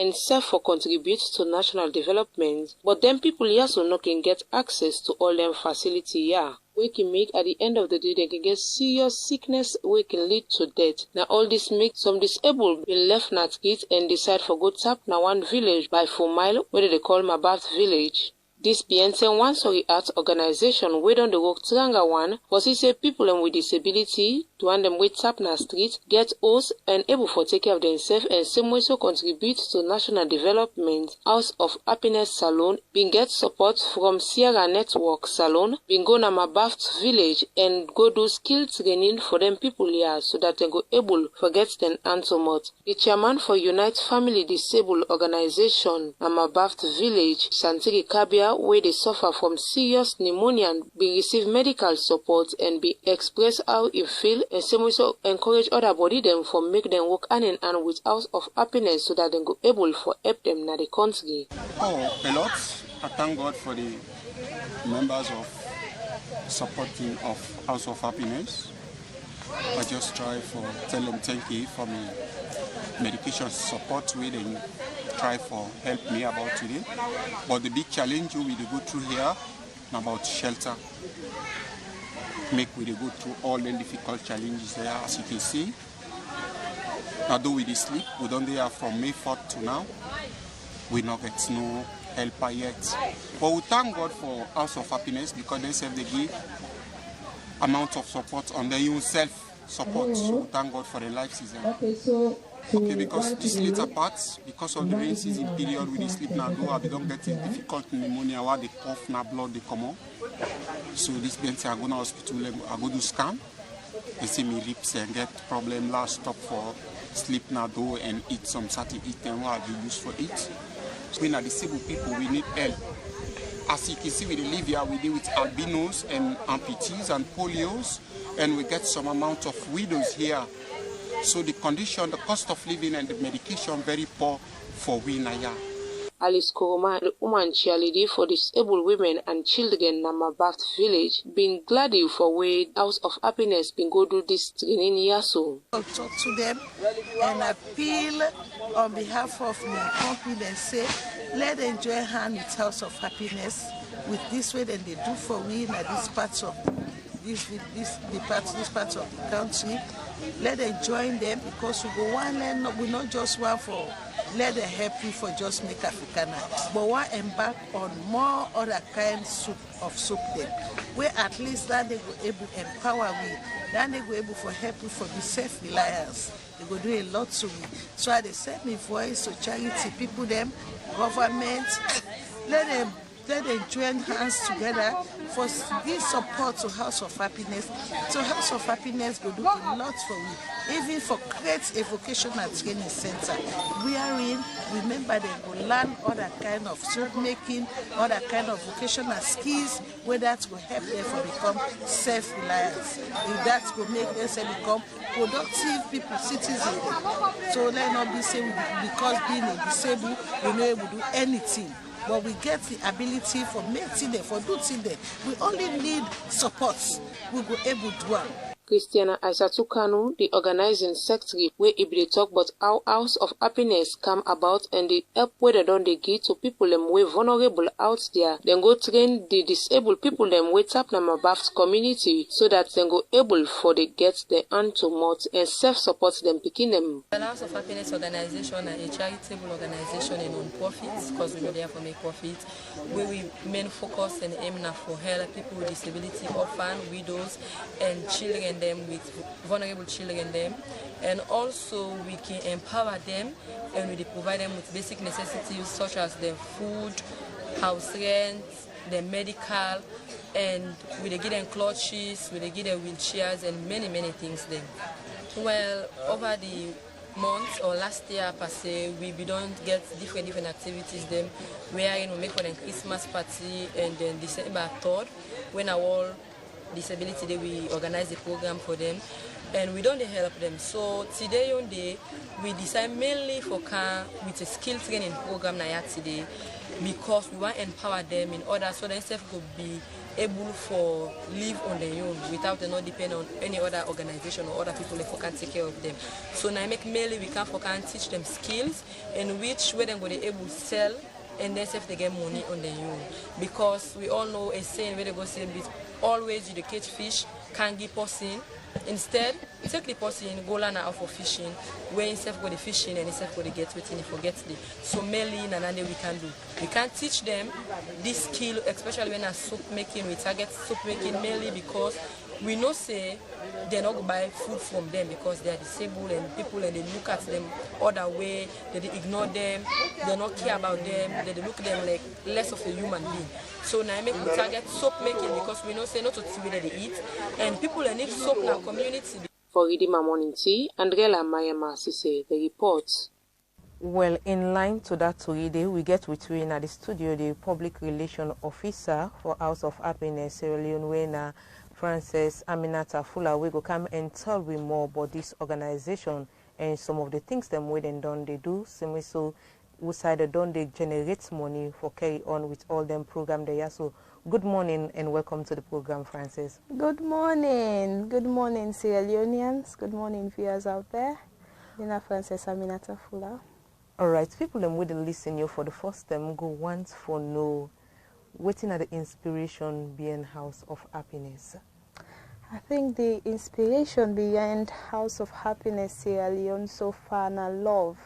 and serve for contribute to national development. But them people here so no can get access to all them facility here. We can make at the end of the day they can get serious sickness we can lead to death. Now all this make some disabled be left na street and decide for go tap na one village by 4 mile where they call Magbafti village. This BNC one sorry art organization we don the work tranga one for say people with disability to want them wait tap na street, get house and able for take care of themselves and same way so contribute to national development. House of Happiness Salon been get support from Sierra Network Salon, been go na Magbafti village and go do skill training for them people here so that they go able forget them antomot. The chairman for Unite Family Disabled Organization na Magbafti village, Santiri Kabia, where they suffer from serious pneumonia, be receive medical support and be express how it feel and same way so encourage other body them for make them work hand in hand with House of Happiness so that they go able for help them na the country. Oh, a lot. I thank God for the members of supporting of House of Happiness. I just try for tell them thank you for me medication support we then try for help me about today. But the big challenge we go through here about shelter. Make we go through all the difficult challenges there as you can see. Although we sleep, we don't there from May 4th to now. We not get no helper yet. But we thank God for House of Happiness because they save the give amount of support on their own self-support. So we thank God for the life season. Okay, because this later part, because of the rain season period, we sleep now, we don't get this difficult pneumonia where they cough now blood they come out. So this means I go to hospital, I go do scan. They see me ribs and get problem last stop for sleep now do and eat some certain eat and what we use for it. So we are disabled people, we need help. As you can see, we live here, we deal with albinos and amputees and polios, and we get some amount of widows here. So the condition, the cost of living and the medication very poor for we here. Alice Koroma, the woman cheerleader for disabled women and children in Magbafti village, been glad for way House of Happiness been go do this training here so. I'll talk to them and appeal on behalf of my company and say, let them join hand with House of Happiness with this way that they do for we in this part of this part of the country. Let them join them because we go one learn, we not just one for let them help you for just make Africana, but one embark on more other kinds of soup them. Where at least that they go able to empower we, then they go able for help you for the self-reliance. They go do a lot to me. So I they send me voice to charity people them, government, let them join hands together for this support to House of Happiness. So House of Happiness will do a lot for me, even for create a vocational training center. We are in, remember they will learn other kind of soap making, other kind of vocational skills, where that will help them to become self-reliance. If that will make them become productive people, citizens. So let not be saying because being a disabled, we're not able to do anything. But we get the ability for making them, for doing them. We only need support. We will able to do it. Christiana Aisatu Kanu, the organizing secretary, where they talk about how House of Happiness come about and the help where they don't they give to people them way vulnerable out there. Then go train the disabled people them way tap na Magbafti community so that they go able for they get the hand to mouth and self-support them picking them. The House of Happiness organization is a charitable organization and non-profit because we are there for make profit. Where we main focus and aim now for help people with disability, orphans, widows, and children them with vulnerable children them, and also we can empower them and we provide them with basic necessities such as their food, house rent, their medical, and we give them clutches, we give them wheelchairs and many things then. Well, over the months or last year per se, we don't get different activities them where we make for them Christmas party and then December 3rd when our disability day we organize the program for them, and we don't help them. So today on day we decide mainly for car with a skill training program na today, because we want to empower them in order so themselves could be able for live on their own without them not depend on any other organization or other people who can take care of them. So now make mainly we can teach them skills in which way they're going to be able to sell and then if they get money on their own. Because we all know a saying where they go say always you the catch fish can't give person. Instead, take the person go learn out for fishing, where instead go the fishing and instead go to get within and forget the. So mainly nanande we can do. We can teach them this skill, especially when a soup making, we target soup making mainly because we know say they're not going to buy food from them because they are disabled and people and they look at them other way, they ignore them, they don't care about them, they look at them like less of a human being. So now we target soap making because we know say not to see where they eat and people need soap in our community. For Redeemer Morning Tea, Andrela Mayama Sise, the report. Well, in line to that today, we get with you in at the studio the public relation officer for House of Happiness Sierra Leone, Frances Aminata Fuller. We go come and tell we more about this organization and some of the things them way and done they do. Same so we side done they generate money for carry on with all them program they are. So good morning and welcome to the program, Frances. Good morning, Sierra Leoneans. Good morning, viewers out there. Nina Frances Aminata Fuller. All right, people them with listen you for the first time go want for know waiting at the inspiration behind House of Happiness. I think the inspiration behind House of Happiness Sierra Leone so far na love.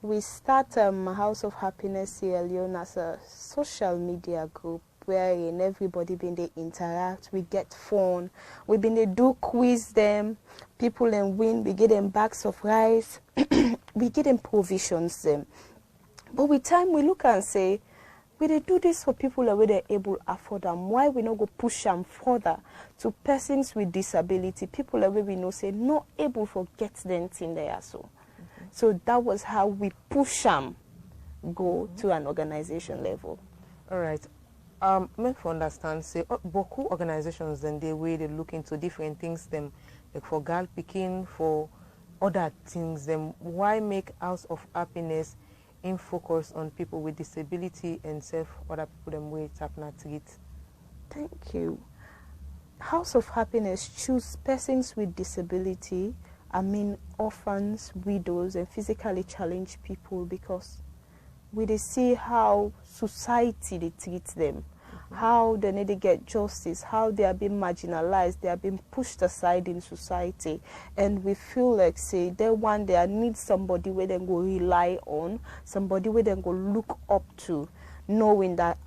We start House of Happiness Sierra Leone as a social media group wherein everybody been they interact, we get fun, we been they do quiz them, people and win, we get them bags of rice, we get them provisions them. But with time we look and say, we they do this for people where they're able to afford them. Why we not go push them further to persons with disability, people where we know say not able to get them in there so. So that was how we push them go to an organization level. All right. Me for understand say boku organizations then they way they look into different things them like for girl picking for other things them. Why make House of Happiness in focus on people with disability and self other people them way tap not treat? Thank you. House of Happiness choose persons with disability, I mean orphans, widows and physically challenged people because we they see how society they treat them, how they need to get justice, how they are being marginalized, they are being pushed aside in society, and we feel like say they want they need somebody where they go rely on, somebody where they go look up to, knowing that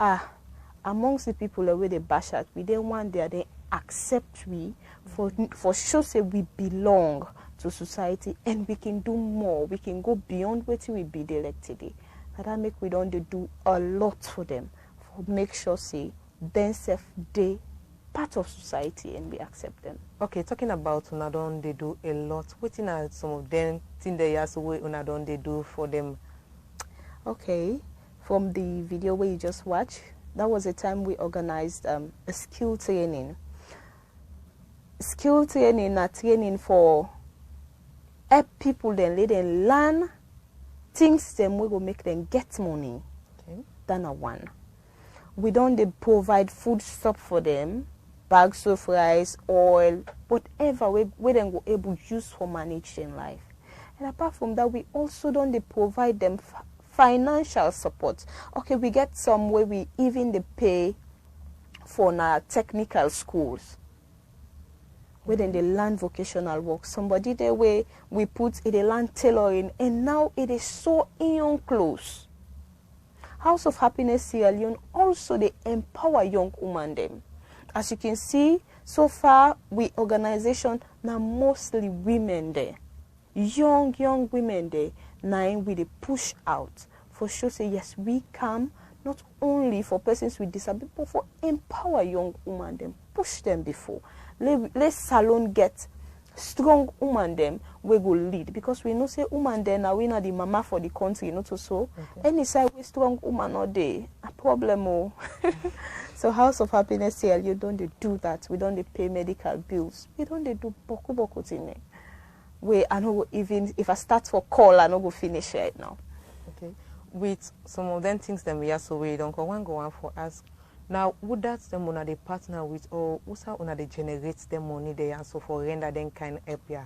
amongst the people where they bash at, we don't want they accept we for sure say we belong to society and we can do more, we can go beyond what we be there today. That make we don't do a lot for them, for make sure say themselves they part of society and we accept them. Okay, talking about Unadon, they do a lot. What are some of them things they ask way Unadon they do for them? Okay, from the video where you just watched, that was a time we organized a skill training. Skill training, a training for help people then let them learn things them we will make them get money. Okay. Than a one. We don't provide food stuff for them, bags of rice, oil, whatever we then go able to use for managing life. And apart from that, we also don't provide them financial support. Okay, we get some where we even pay for our technical schools, where then they learn vocational work. Somebody there where we put it, they learn tailoring, and now it is so young close. House of Happiness Sierra Leone also they empower young women them. As you can see, so far we organization now mostly women there. Young women there. Now we they push out for sure say yes we come not only for persons with disability but for empower young women them, push them before. Let salon get strong woman them we go lead because we know say woman then now we not the mama for the country not so. Okay. Any side we strong woman or day problem. Oh. So House of Happiness here, you don't dey do that. We don't dey pay medical bills. We don't dey do boku thing. We I know even if I start for call, I no go finish right now. Okay. With some of them things that we are so we don't go on for us. Now, would that them on they partner with or also on they generate them money they and so for render them kind help ya?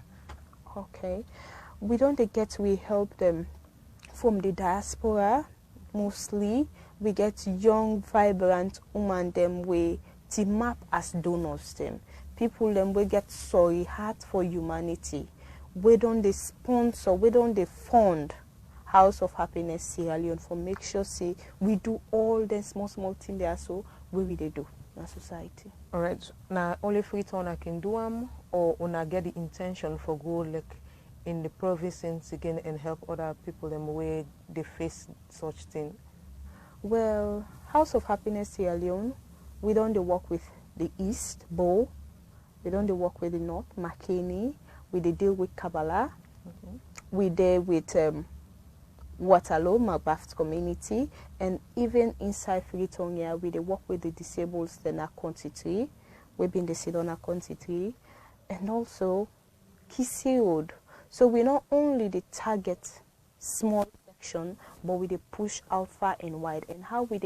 Okay. We don't get we help them from the diaspora mostly. We get young, vibrant women them we team up as donors them. People them we get sorry heart for humanity. We don't they sponsor, we don't they fund House of Happiness Sierra Leone for make sure say we do all the small things there so we do in society. Alright. Now only free time I can do them or when I get the intention for go like in the provinces again and help other people them where they face such thing. Well, House of Happiness Sierra Leone, we don't work with the East, Bow. We don't work with the North, Makeni. We deal with Kabbalah. Okay. We deal with Waterloo, Magbafti community, and even inside Freetonia, we work with the disabled in our country. We've been the Sedona country, and also Kisi Road. So we not only the target small section, but we push out far and wide. And how we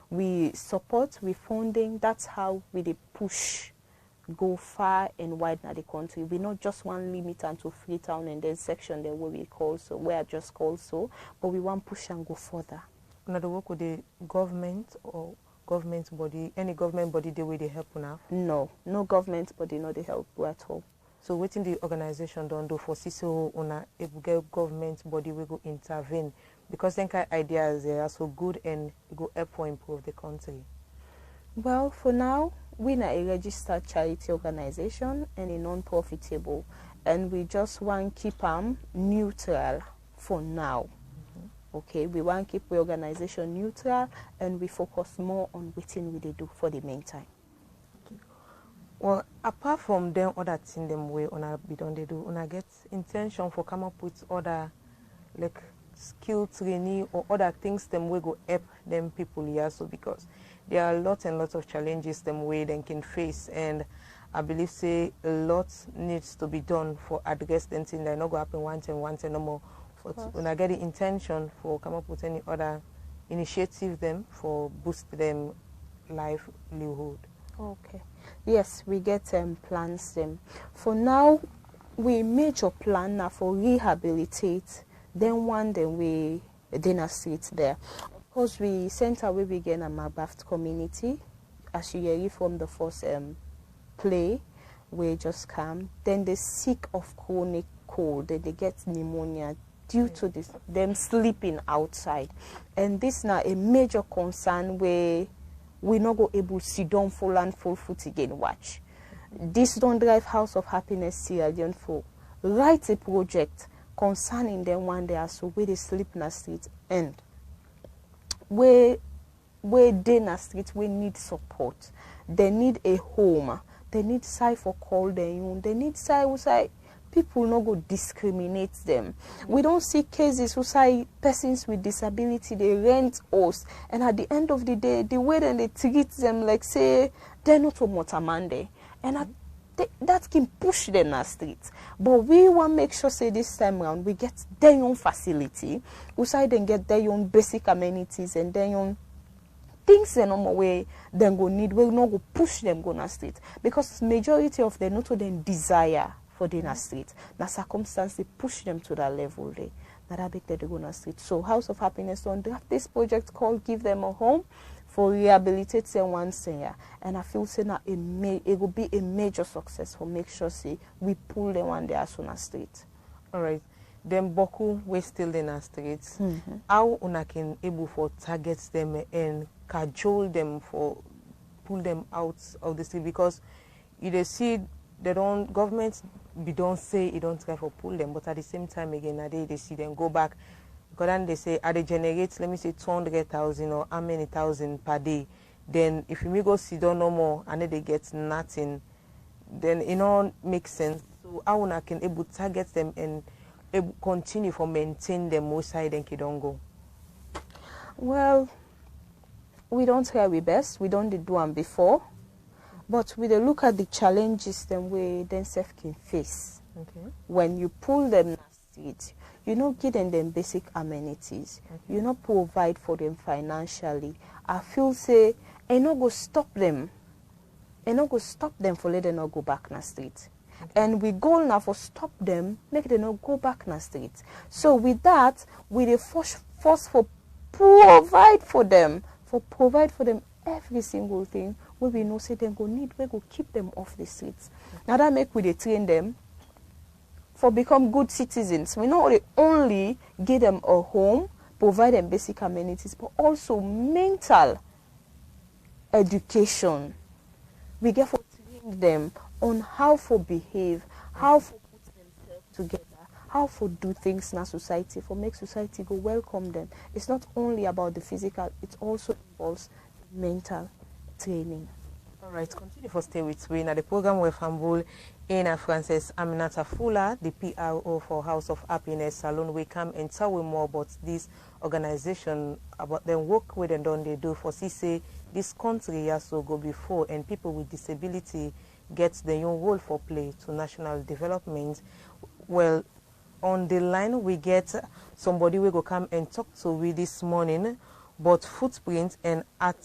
we support, we funding. That's how we push go far and wide in the country. We not just one limit unto Freetown and then section there where we call so, where I just call so, but we want push and go further. Another work with the government or government body, any government body the way they help now? No government body not they help at all. So what in the organization don't do for CISO on a government body we go intervene because then kind ideas they are so good and go help for improve the country. Well, for now, we're a registered charity organization and a non-profitable, and we just want to keep them neutral for now. Okay, we want to keep the organization neutral and we focus more on what we do for the meantime. Well, apart from them other things them way on a bit on they do, on a get intention for come up with other like skill training or other things them we go help them people here so because there are lots and lots of challenges them way they can face and I believe say a lot needs to be done for address them thing that not go happen once and no more. For when I get the intention for come up with any other initiative them for boost them livelihood. Okay. Yes, we get plans them. For now, we major plan now for rehabilitate. Then one day we dinner street there. Of course, we sent away again a Magbafti community, as you hear from the first play. We just come. Then they sick of chronic cold. They get pneumonia due to this them sleeping outside, and this now a major concern where we not go able to sit down full and full foot again watch. This don't drive House of Happiness Sierra Leone for write a project concerning them one day so where they sleep in the street and where they in the street we need support. They need a home. They need side for call them. They need side who say people not go discriminate them. We don't see cases who say persons with disability they rent us and at the end of the day the way that they treat them like say they're not a motamande and that can push them in the streets. But we want to make sure say this time around we get their own facility, who say they get their own basic amenities and their own things in normal way then go need we not go push them go in the street because majority of them not to them desire for the street. Now circumstance they push them to that level they that big they go in the street. So House of Happiness on draft this project called Give Them a Home for rehabilitate them once a year. And I feel say now it will be a major success for make sure say we pull them one day as on the street. Alright. Them boku we still in the streets. How una can able for target them and cajole them for pull them out of the street because you they see they don't government we don't say it don't try for pull them, but at the same time again they see them go back because then they say they generate let me say 200,000 or how many thousand per day. Then if you go see don't no more and then they get nothing, then it don't make sense. So how una can able target them and able continue for maintain them most side and don't go. Well, we don't try our best, we don't do them before, but we dey look at the challenges them way themselves can face. Okay. When you pull them in the street, you not give them basic amenities. Okay. You not provide for them financially. I feel say, I not go stop them. I not go stop them for let them not go back in the street. Okay. And we goal now for stop them, make them not go back in the street. So with that, we dey force for provide for them every single thing where we know say them go need, we go keep them off the streets. Now that make we dey train them for become good citizens. We not only give them a home, provide them basic amenities, but also mental education. We get to train them on how to behave, how to put themselves together, how to do things in a society, for make society go welcome them. It's not only about the physical, it also involves mental training. All right, continue for stay with me. Now the program with Fambul in Frances Aminata Fula, the PRO for House of Happiness Salon. We come and tell you more about this organization, about the work with and done they do for CC. This country also go before, and people with disability get the young role for play to national development. Well, on the line we get somebody we go come and talk to we this morning about footprint and art.